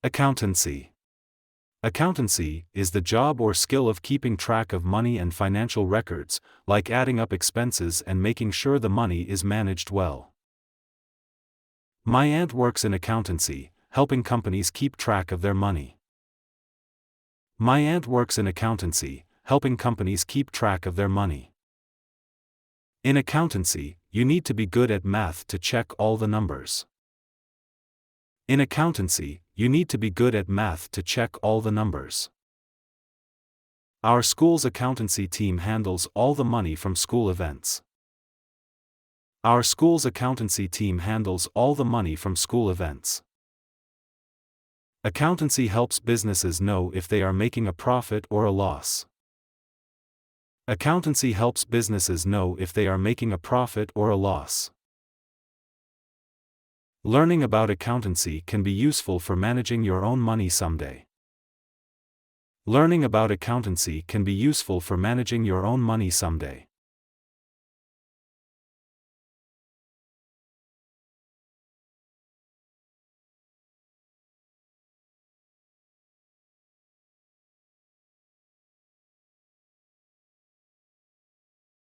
Accountancy. Accountancy is the job or skill of keeping track of money and financial records, like adding up expenses and making sure the money is managed well. My aunt works in accountancy, helping companies keep track of their money. My aunt works in accountancy, helping companies keep track of their money. In accountancy, you need to be good at math to check all the numbers. In accountancy, you need to be good at math to check all the numbers. Our school's accountancy team handles all the money from school events. Our school's accountancy team handles all the money from school events. Accountancy helps businesses know if they are making a profit or a loss. Accountancy helps businesses know if they are making a profit or a loss. Learning about accountancy can be useful for managing your own money someday. Learning about accountancy can be useful for managing your own money someday.